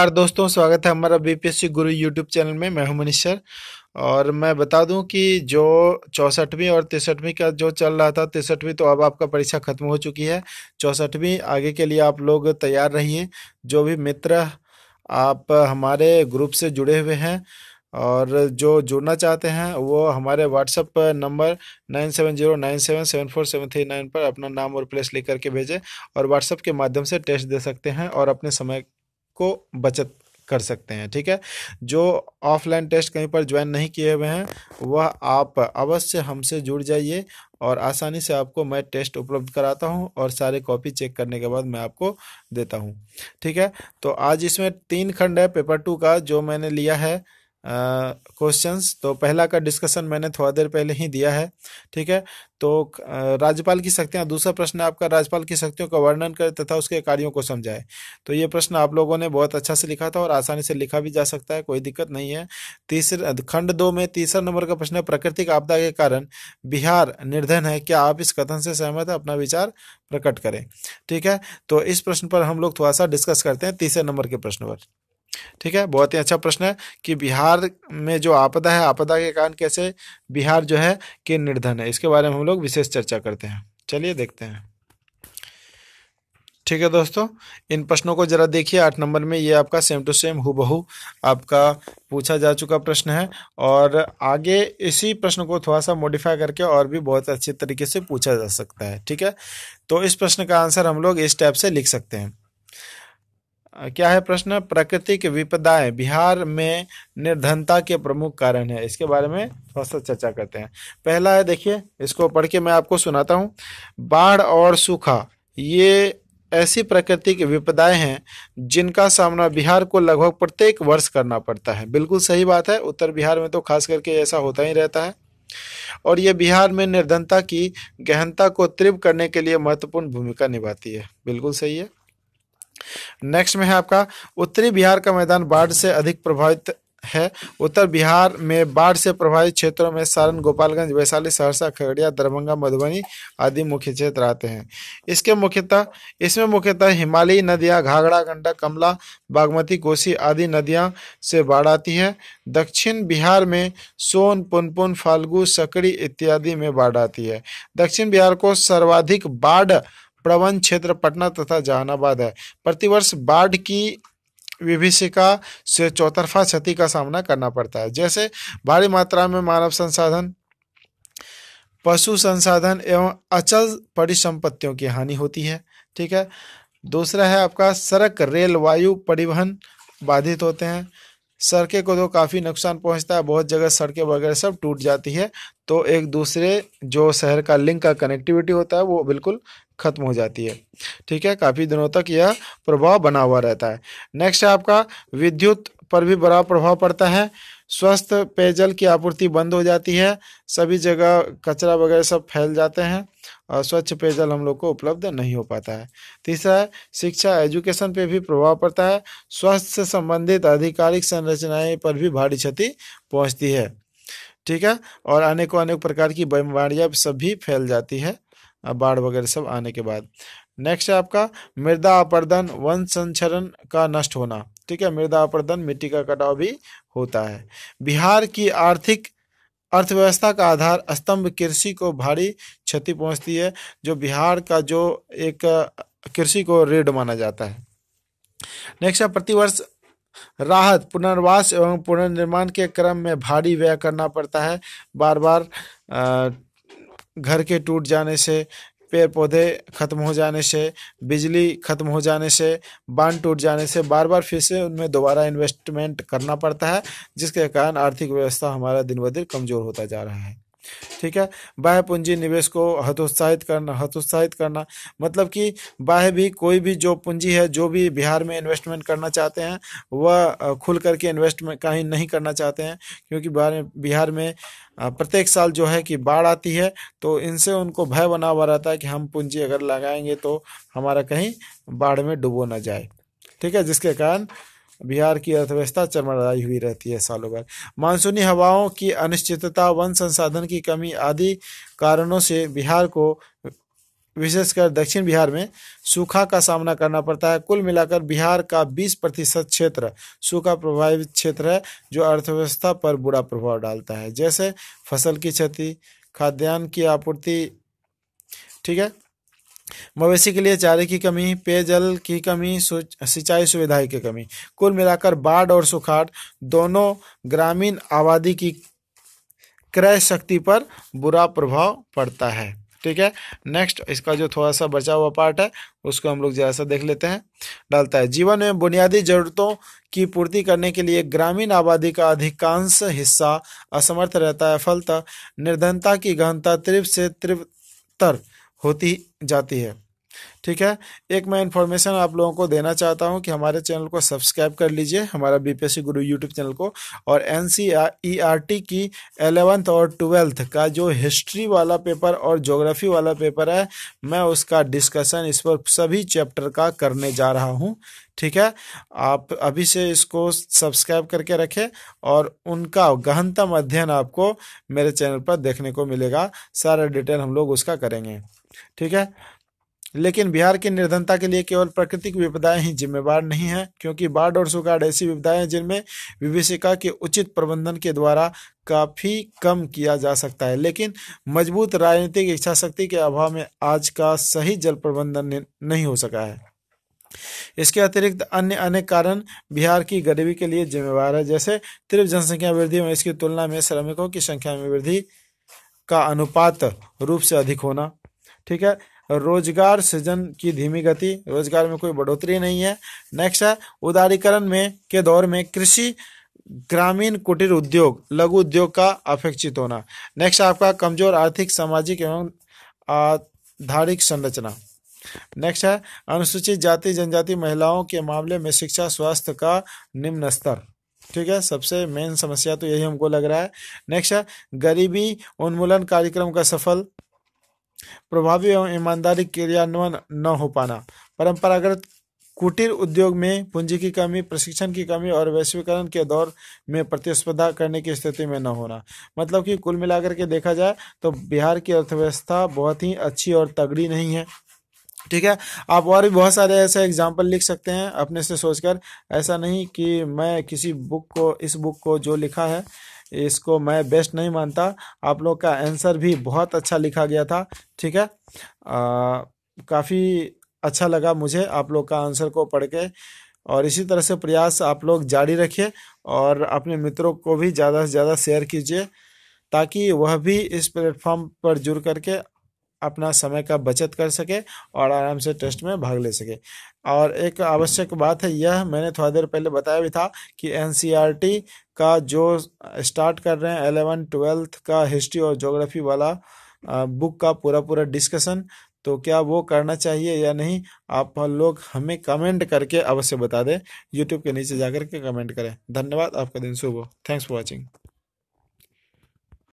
नमस्कार दोस्तों, स्वागत है हमारा बीपीएससी गुरु यूट्यूब चैनल में। मैं हूं मनीष सर। और मैं बता दूं कि जो 64वीं और 63वीं का जो चल रहा था, 63वीं तो अब आपका परीक्षा खत्म हो चुकी है। 64वीं आगे के लिए आप लोग तैयार रहिए। जो भी मित्र आप हमारे ग्रुप से जुड़े हुए हैं और जो जुड़ना चाहते हैं, वो हमारे व्हाट्सएप नंबर 9709774739 पर अपना नाम और प्लेस लिख करके भेजें और व्हाट्सएप के माध्यम से टेस्ट दे सकते हैं और अपने समय को बचत कर सकते हैं। ठीक है। जो ऑफलाइन टेस्ट कहीं पर ज्वाइन नहीं किए हुए हैं, वह आप अवश्य हमसे जुड़ जाइए और आसानी से आपको मैं टेस्ट उपलब्ध कराता हूं और सारे कॉपी चेक करने के बाद मैं आपको देता हूं। ठीक है। तो आज इसमें 3 खंड है पेपर 2 का, जो मैंने लिया है क्वेश्चंस। तो पहला का डिस्कशन मैंने थोड़ा देर पहले ही दिया है। ठीक है। तो राज्यपाल की शक्तियां, दूसरा प्रश्न है आपका, राज्यपाल की शक्तियों का वर्णन करे तथा उसके कार्यों को समझाए। तो ये प्रश्न आप लोगों ने बहुत अच्छा से लिखा था और आसानी से लिखा भी जा सकता है, कोई दिक्कत नहीं है। तीसरा खंड 2 में तीसरा नंबर का प्रश्न है, प्राकृतिक आपदा के कारण बिहार निर्धन है, क्या आप इस कथन से सहमत है? अपना विचार प्रकट करें। ठीक है। तो इस प्रश्न पर हम लोग थोड़ा सा डिस्कस करते हैं, तीसरे नंबर के प्रश्न पर। ठीक है। बहुत ही अच्छा प्रश्न है कि बिहार में जो आपदा है, आपदा के कारण कैसे बिहार जो है कि निर्धन है, इसके बारे में हम लोग विशेष चर्चा करते हैं। चलिए देखते हैं। ठीक है दोस्तों, इन प्रश्नों को जरा देखिए। 8 नंबर में ये आपका सेम टू सेम हूबहू आपका पूछा जा चुका प्रश्न है और आगे इसी प्रश्न को थोड़ा सा मॉडिफाई करके और भी बहुत अच्छे तरीके से पूछा जा सकता है। ठीक है। तो इस प्रश्न का आंसर हम लोग इस टाइप से लिख सकते हैं। क्या है प्रश्न? प्राकृतिक विपदाएं बिहार में निर्धनता के प्रमुख कारण है, इसके बारे में थोड़ा सा चर्चा करते हैं। पहला है, देखिए इसको पढ़ के मैं आपको सुनाता हूँ। बाढ़ और सूखा ये ऐसी प्राकृतिक विपदाएं हैं जिनका सामना बिहार को लगभग प्रत्येक वर्ष करना पड़ता है। बिल्कुल सही बात है, उत्तर बिहार में तो खास करके ऐसा होता ही रहता है और ये बिहार में निर्धनता की गहनता को तीव्र करने के लिए महत्वपूर्ण भूमिका निभाती है। बिल्कुल सही है। नेक्स्ट में है आपका, उत्तरी बिहार का मैदान बाढ़ से अधिक प्रभावित है। उत्तर बिहार में बाढ़ से प्रभावित क्षेत्रों में सारण, गोपालगंज, वैशाली, सहरसा, खगड़िया, दरभंगा, मधुबनी आदि मुख्य क्षेत्र आते हैं। इसमें मुख्यतः हिमालयी नदियां घाघरा, गंडक, कमला, बागमती, कोसी आदि नदियां से बाढ़ आती है। दक्षिण बिहार में सोन, पुनपुन, फाल्गु, सकड़ी इत्यादि में बाढ़ आती है। दक्षिण बिहार को सर्वाधिक बाढ़ प्रवण क्षेत्र पटना तथा जहानाबाद है। प्रतिवर्ष बाढ़ की विभीषिका से चौतरफा क्षति का सामना करना पड़ता है, जैसे भारी मात्रा में मानव संसाधन, पशु संसाधन एवं अचल परिसंपत्तियों की हानि होती है। ठीक है। दूसरा है आपका, सड़क, रेल, वायु परिवहन बाधित होते हैं। सड़कें को तो काफ़ी नुकसान पहुंचता है, बहुत जगह सड़कें वगैरह सब टूट जाती है, तो एक दूसरे जो शहर का लिंक का कनेक्टिविटी होता है वो बिल्कुल खत्म हो जाती है। ठीक है। काफ़ी दिनों तक यह प्रभाव बना हुआ रहता है। नेक्स्ट है आपका, विद्युत पर भी बड़ा प्रभाव पड़ता है। स्वस्थ पेयजल की आपूर्ति बंद हो जाती है, सभी जगह कचरा वगैरह सब फैल जाते हैं और स्वच्छ पेयजल हम लोग को उपलब्ध नहीं हो पाता है। तीसरा है, शिक्षा, एजुकेशन पे भी प्रभाव पड़ता है। स्वास्थ्य से संबंधित आधिकारिक संरचनाएं पर भी भारी क्षति पहुंचती है। ठीक है। और अनेक प्रकार की बीमारियां सब भी फैल जाती है बाढ़ वगैरह सब आने के बाद। नेक्स्ट है आपका, मृदा अपरदन, वन संचरण का नष्ट होना। ठीक है। मृदा अपरदन, मिट्टी का कटाव भी होता है। बिहार की आर्थिक अर्थव्यवस्था का आधार स्तंभ कृषि को भारी क्षति पहुंचती है, जो बिहार का जो एक कृषि को रीढ़ माना जाता है। नेक्स्ट है, प्रतिवर्ष राहत, पुनर्वास एवं पुनर्निर्माण के क्रम में भारी व्यय करना पड़ता है। बार बार घर के टूट जाने से, पेड़ पौधे खत्म हो जाने से, बिजली खत्म हो जाने से, बांध टूट जाने से बार बार फिर से उनमें दोबारा इन्वेस्टमेंट करना पड़ता है, जिसके कारण आर्थिक व्यवस्था हमारा दिन ब दिन कमजोर होता जा रहा है। ठीक है। बाह्य पूंजी निवेश को हतोत्साहित करना मतलब कि बाह्य भी कोई भी जो पूंजी है, जो भी बिहार में इन्वेस्टमेंट करना चाहते हैं, वह खुल करके इन्वेस्टमेंट कहीं नहीं करना चाहते हैं, क्योंकि बिहार में प्रत्येक साल जो है कि बाढ़ आती है, तो इनसे उनको भय बना हुआ रहता है कि हम पूंजी अगर लगाएंगे तो हमारा कहीं बाढ़ में डुबो न जाए। ठीक है। जिसके कारण बिहार की अर्थव्यवस्था चरमराई हुई रहती है सालों भर। मानसूनी हवाओं की अनिश्चितता, वन संसाधन की कमी आदि कारणों से बिहार को विशेषकर दक्षिण बिहार में सूखा का सामना करना पड़ता है। कुल मिलाकर बिहार का 20% क्षेत्र सूखा प्रभावित क्षेत्र है, जो अर्थव्यवस्था पर बुरा प्रभाव डालता है, जैसे फसल की क्षति, खाद्यान्न की आपूर्ति, ठीक है, मवेशी के लिए चारे की कमी, पेयजल की कमी, सिंचाई सुविधाएं की कमी। कुल मिलाकर बाढ़ और सुखाड़ दोनों ग्रामीण आबादी की क्रय शक्ति पर बुरा प्रभाव पड़ता है। ठीक है, नेक्स्ट इसका जो थोड़ा सा बचा हुआ पार्ट है उसको हम लोग जरा सा देख लेते हैं। डालता है, जीवन में बुनियादी जरूरतों की पूर्ति करने के लिए ग्रामीण आबादी का अधिकांश हिस्सा असमर्थ रहता है। फलतः निर्धनता की गहनता तीव्र से तीव्रतर होती जाती है। ठीक है, एक मैं इन्फॉर्मेशन आप लोगों को देना चाहता हूं कि हमारे चैनल को सब्सक्राइब कर लीजिए, हमारा बीपीएससी गुरु यूट्यूब चैनल को, और एनसीईआरटी की 11th और 12th का जो हिस्ट्री वाला पेपर और ज्योग्राफी वाला पेपर है, मैं उसका डिस्कशन इस पर सभी चैप्टर का करने जा रहा हूं। ठीक है, आप अभी से इसको सब्सक्राइब करके रखें और उनका गहनतम अध्ययन आपको मेरे चैनल पर देखने को मिलेगा। सारा डिटेल हम लोग उसका करेंगे। ठीक है, लेकिन बिहार की निर्धनता के लिए केवल प्राकृतिक विपदाएं ही जिम्मेवार नहीं हैं, क्योंकि बाढ़ और सुखाड़ ऐसी विपदाएं हैं जिनमें विभीषिका के उचित प्रबंधन के द्वारा काफी कम किया जा सकता है, लेकिन मजबूत राजनीतिक इच्छा शक्ति के अभाव में आज का सही जल प्रबंधन नहीं हो सका है। इसके अतिरिक्त अन्य अनेक कारण बिहार की गरीबी के लिए जिम्मेवार है, जैसे तीव्र जनसंख्या वृद्धि में इसकी तुलना में श्रमिकों की संख्या में वृद्धि का अनुपात रूप से अधिक होना। ठीक है, रोजगार सृजन की धीमी गति, रोजगार में कोई बढ़ोतरी नहीं है। नेक्स्ट है, उदारीकरण में के दौर में कृषि, ग्रामीण कुटीर उद्योग, लघु उद्योग का अपेक्षित होना। नेक्स्ट आपका कमजोर आर्थिक, सामाजिक एवं आधारिक संरचना। नेक्स्ट है, अनुसूचित जाति जनजाति महिलाओं के मामले में शिक्षा स्वास्थ्य का निम्न स्तर। ठीक है, सबसे मेन समस्या तो यही हमको लग रहा है। नेक्स्ट है, गरीबी उन्मूलन कार्यक्रम का सफल, प्रभावी एवं ईमानदारी क्रियान्वयन न हो पाना, परंपरागत कुटीर उद्योग में पूंजी की कमी, प्रशिक्षण की कमी और वैश्वीकरण के दौर में प्रतिस्पर्धा करने की स्थिति में न होना। मतलब कि कुल मिलाकर के देखा जाए तो बिहार की अर्थव्यवस्था बहुत ही अच्छी और तगड़ी नहीं है। ठीक है, आप और भी बहुत सारे ऐसे एग्जाम्पल लिख सकते हैं अपने से सोचकर। ऐसा नहीं कि मैं किसी बुक को, इस बुक को जो लिखा है इसको मैं बेस्ट नहीं मानता। आप लोग का आंसर भी बहुत अच्छा लिखा गया था। ठीक है, काफ़ी अच्छा लगा मुझे आप लोग का आंसर को पढ़ के, और इसी तरह से प्रयास आप लोग जारी रखिए और अपने मित्रों को भी ज़्यादा से ज़्यादा शेयर कीजिए, ताकि वह भी इस प्लेटफॉर्म पर जुड़ करके अपना समय का बचत कर सके और आराम से टेस्ट में भाग ले सके। और एक आवश्यक बात है, यह मैंने थोड़ा देर पहले बताया भी था कि एनसीईआरटी का जो स्टार्ट कर रहे हैं 11th 12th का हिस्ट्री और ज्योग्राफी वाला बुक का पूरा डिस्कशन, तो क्या वो करना चाहिए या नहीं, आप लोग हमें कमेंट करके अवश्य बता दें। यूट्यूब के नीचे जाकर के कमेंट करें। धन्यवाद, आपका दिन शुभ हो। Thanks for watching.